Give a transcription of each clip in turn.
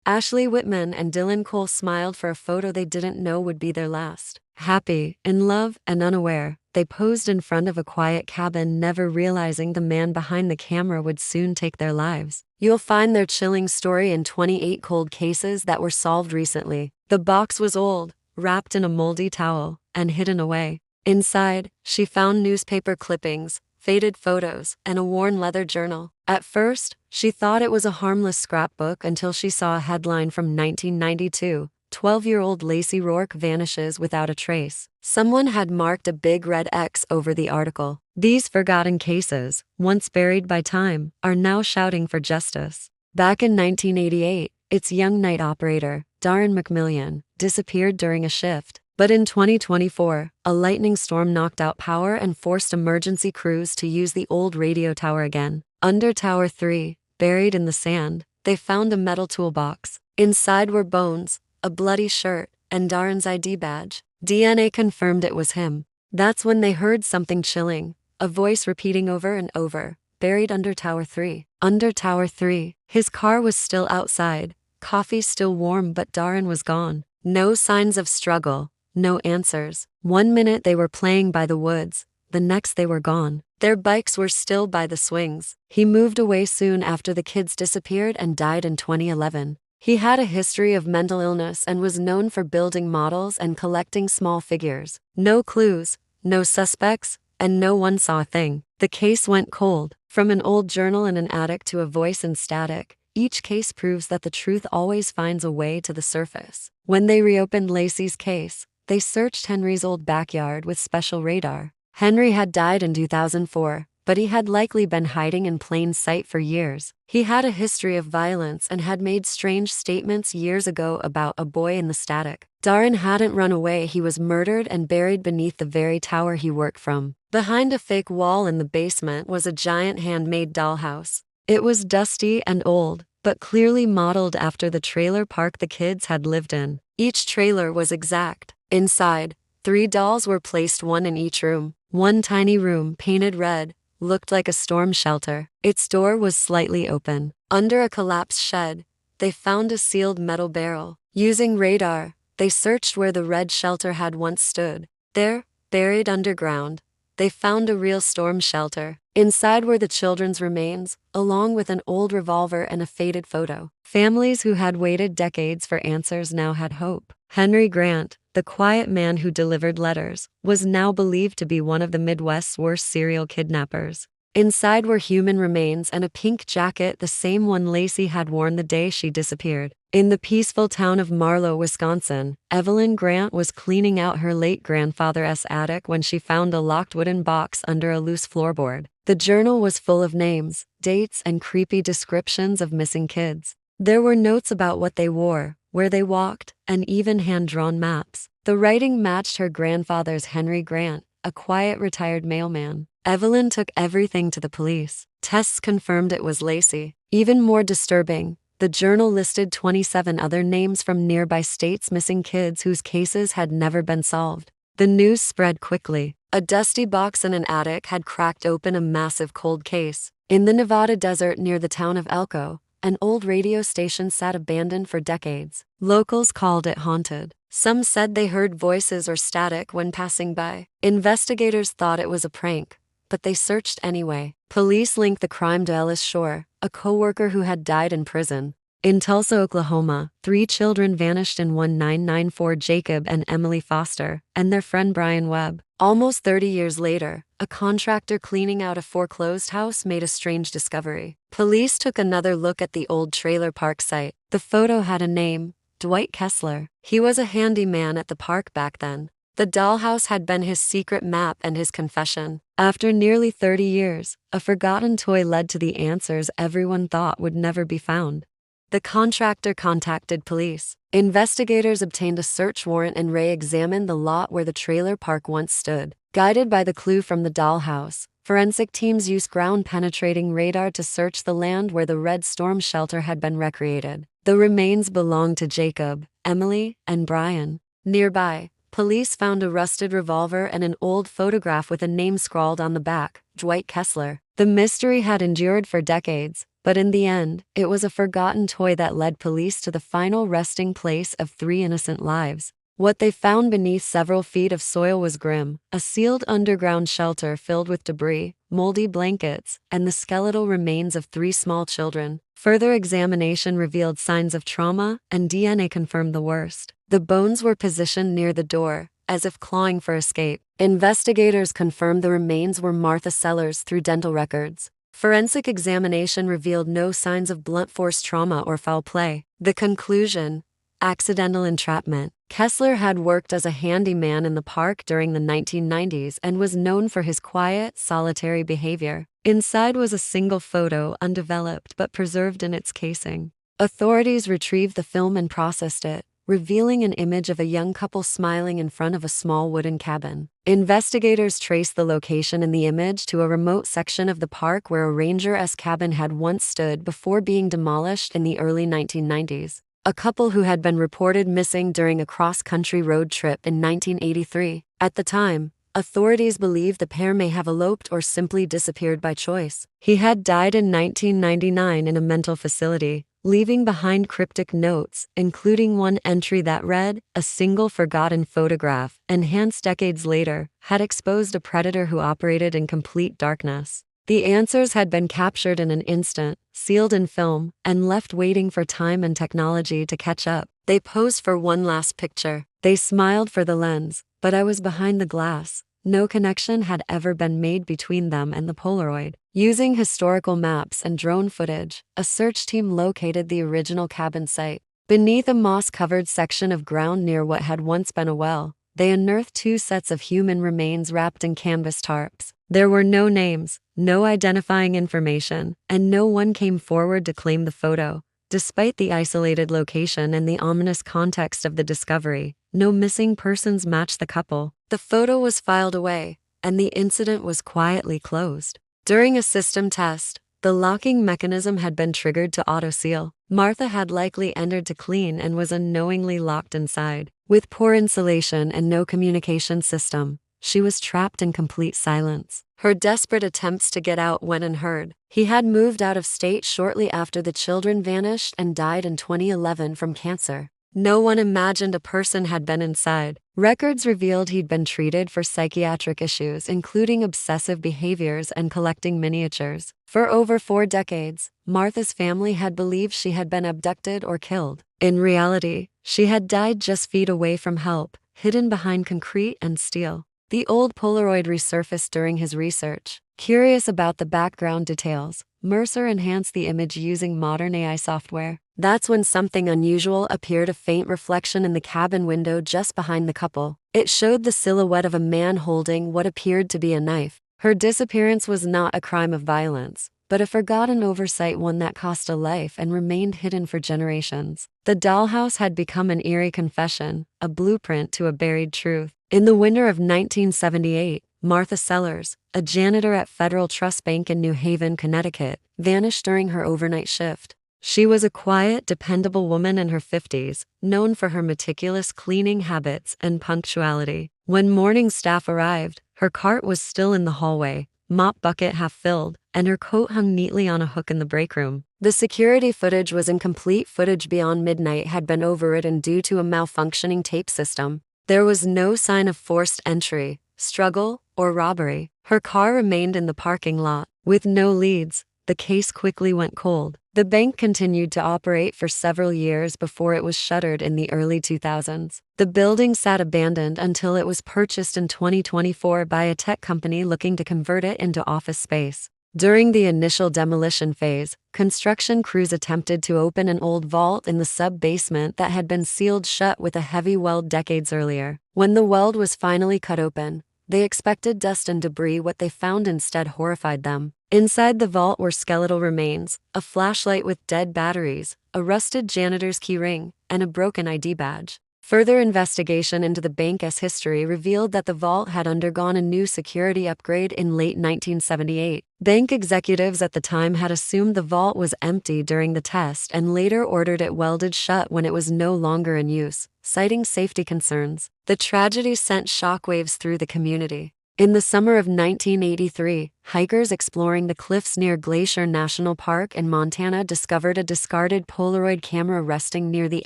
Ashley Whitman and Dylan Cole smiled for a photo they didn't know would be their last. Happy, in love, and unaware, they posed in front of a quiet cabin, never realizing the man behind the camera would soon take their lives. You'll find their chilling story in 28 cold cases that were solved recently. The box was old, wrapped in a moldy towel, and hidden away. Inside, she found newspaper clippings, faded photos, and a worn leather journal. At first, she thought it was a harmless scrapbook until she saw a headline from 1992. 12-year-old Lacey Rourke vanishes without a trace. Someone had marked a big red X over the article. These forgotten cases, once buried by time, are now shouting for justice. Back in 1988, its young night operator, Darren McMillian, disappeared during a shift. But in 2024, a lightning storm knocked out power and forced emergency crews to use the old radio tower again. Under Tower 3, buried in the sand, they found a metal toolbox. Inside were bones, a bloody shirt, and Darren's ID badge. DNA confirmed it was him. That's when they heard something chilling, a voice repeating over and over, buried under Tower 3. Under Tower 3, his car was still outside, coffee still warm, but Darren was gone. No signs of struggle, no answers. One minute they were playing by the woods, the next they were gone. Their bikes were still by the swings. He moved away soon after the kids disappeared and died in 2011. He had a history of mental illness and was known for building models and collecting small figures. No clues, no suspects, and no one saw a thing. The case went cold. From an old journal in an attic to a voice in static, each case proves that the truth always finds a way to the surface. When they reopened Lacey's case, they searched Henry's old backyard with special radar. Henry had died in 2004, but he had likely been hiding in plain sight for years. He had a history of violence and had made strange statements years ago about a boy in the static. Darren hadn't run away, he was murdered and buried beneath the very tower he worked from. Behind a fake wall in the basement was a giant handmade dollhouse. It was dusty and old, but clearly modeled after the trailer park the kids had lived in. Each trailer was exact. Inside, 3 dolls were placed, one in each room. One tiny room, painted red, looked like a storm shelter. Its door was slightly open. Under a collapsed shed, they found a sealed metal barrel. Using radar, they searched where the red shelter had once stood. There, buried underground, they found a real storm shelter. Inside were the children's remains, along with an old revolver and a faded photo. Families who had waited decades for answers now had hope. Henry Grant, the quiet man who delivered letters, was now believed to be one of the Midwest's worst serial kidnappers. Inside were human remains and a pink jacket, the same one Lacey had worn the day she disappeared. In the peaceful town of Marlow, Wisconsin, Evelyn Grant was cleaning out her late grandfather's attic when she found a locked wooden box under a loose floorboard. The journal was full of names, dates, and creepy descriptions of missing kids. There were notes about what they wore, where they walked, and even hand-drawn maps. The writing matched her grandfather's. Henry Grant, a quiet retired mailman. Evelyn took everything to the police. Tests confirmed it was Lacey. Even more disturbing, the journal listed 27 other names from nearby states missing kids whose cases had never been solved. The news spread quickly. A dusty box in an attic had cracked open a massive cold case. In the Nevada desert near the town of Elko, an old radio station sat abandoned for decades. Locals called it haunted. Some said they heard voices or static when passing by. Investigators thought it was a prank, but they searched anyway. Police linked the crime to Ellis Shore, a co-worker who had died in prison. In Tulsa, Oklahoma, 3 children vanished in 1994: Jacob and Emily Foster, and their friend Brian Webb. Almost 30 years later, a contractor cleaning out a foreclosed house made a strange discovery. Police took another look at the old trailer park site. The photo had a name: Dwight Kessler. He was a handyman at the park back then. The dollhouse had been his secret map and his confession. After nearly 30 years, a forgotten toy led to the answers everyone thought would never be found. The contractor contacted police. Investigators obtained a search warrant and re-examined the lot where the trailer park once stood. Guided by the clue from the dollhouse, forensic teams used ground-penetrating radar to search the land where the red storm shelter had been recreated. The remains belonged to Jacob, Emily, and Brian. Nearby, police found a rusted revolver and an old photograph with a name scrawled on the back: Dwight Kessler. The mystery had endured for decades, But in the end, it was a forgotten toy that led police to the final resting place of 3 innocent lives. What they found beneath several feet of soil was grim, a sealed underground shelter filled with debris, moldy blankets, and the skeletal remains of 3 small children. Further examination revealed signs of trauma, and DNA confirmed the worst. The bones were positioned near the door, as if clawing for escape. Investigators confirmed the remains were Martha Sellers through dental records. Forensic examination revealed no signs of blunt force trauma or foul play. The conclusion: accidental entrapment. Kessler had worked as a handyman in the park during the 1990s and was known for his quiet, solitary behavior. Inside was a single photo, undeveloped but preserved in its casing. Authorities retrieved the film and processed it, revealing an image of a young couple smiling in front of a small wooden cabin. Investigators traced the location in the image to a remote section of the park where a ranger's cabin had once stood before being demolished in the early 1990s. A couple who had been reported missing during a cross-country road trip in 1983. At the time, authorities believed the pair may have eloped or simply disappeared by choice. He had died in 1999 in a mental facility, leaving behind cryptic notes, including one entry that read, "A single forgotten photograph, enhanced decades later, had exposed a predator who operated in complete darkness." The answers had been captured in an instant, sealed in film, and left waiting for time and technology to catch up. They posed for one last picture. They smiled for the lens, but I was behind the glass. No connection had ever been made between them and the Polaroid. Using historical maps and drone footage, a search team located the original cabin site. Beneath a moss-covered section of ground near what had once been a well, they unearthed 2 sets of human remains wrapped in canvas tarps. There were no names, no identifying information, and no one came forward to claim the photo. Despite the isolated location and the ominous context of the discovery, no missing persons matched the couple. The photo was filed away, and the incident was quietly closed. During a system test, the locking mechanism had been triggered to auto-seal. Martha had likely entered to clean and was unknowingly locked inside. With poor insulation and no communication system, she was trapped in complete silence. Her desperate attempts to get out went unheard. He had moved out of state shortly after the children vanished and died in 2011 from cancer. No one imagined a person had been inside. Records revealed he'd been treated for psychiatric issues, including obsessive behaviors and collecting miniatures. For over 4 decades, Martha's family had believed she had been abducted or killed. In reality, she had died just feet away from help, hidden behind concrete and steel. The old Polaroid resurfaced during his research. Curious about the background details, Mercer enhanced the image using modern AI software. That's when something unusual appeared: a faint reflection in the cabin window just behind the couple. It showed the silhouette of a man holding what appeared to be a knife. Her disappearance was not a crime of violence, but a forgotten oversight, one that cost a life and remained hidden for generations. The dollhouse had become an eerie confession, a blueprint to a buried truth. In the winter of 1978, Martha Sellers, a janitor at Federal Trust Bank in New Haven, Connecticut, vanished during her overnight shift. She was a quiet, dependable woman in her 50s, known for her meticulous cleaning habits and punctuality. When morning staff arrived, her cart was still in the hallway, mop bucket half filled, and her coat hung neatly on a hook in the break room. The security footage was incomplete. Footage beyond midnight had been overridden due to a malfunctioning tape system. There was no sign of forced entry, struggle, or robbery. Her car remained in the parking lot. With no leads, the case quickly went cold. The bank continued to operate for several years before it was shuttered in the early 2000s. The building sat abandoned until it was purchased in 2024 by a tech company looking to convert it into office space. During the initial demolition phase, construction crews attempted to open an old vault in the sub-basement that had been sealed shut with a heavy weld decades earlier. When the weld was finally cut open, they expected dust and debris. What they found instead horrified them. Inside the vault were skeletal remains, a flashlight with dead batteries, a rusted janitor's key ring, and a broken ID badge. Further investigation into the bank's history revealed that the vault had undergone a new security upgrade in late 1978. Bank executives at the time had assumed the vault was empty during the test and later ordered it welded shut when it was no longer in use, citing safety concerns. The tragedy sent shockwaves through the community. In the summer of 1983, hikers exploring the cliffs near Glacier National Park in Montana discovered a discarded Polaroid camera resting near the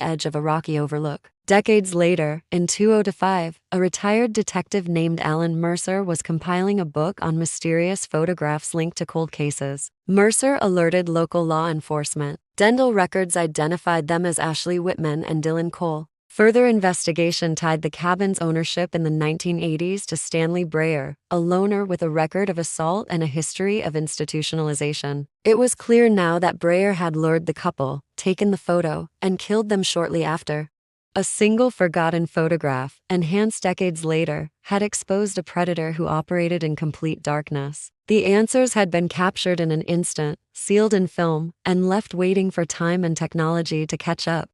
edge of a rocky overlook. Decades later, in 2005, a retired detective named Alan Mercer was compiling a book on mysterious photographs linked to cold cases. Mercer alerted local law enforcement. Dental records identified them as Ashley Whitman and Dylan Cole. Further investigation tied the cabin's ownership in the 1980s to Stanley Brayer, a loner with a record of assault and a history of institutionalization. It was clear now that Brayer had lured the couple, taken the photo, and killed them shortly after. A single forgotten photograph, enhanced decades later, had exposed a predator who operated in complete darkness. The answers had been captured in an instant, sealed in film, and left waiting for time and technology to catch up.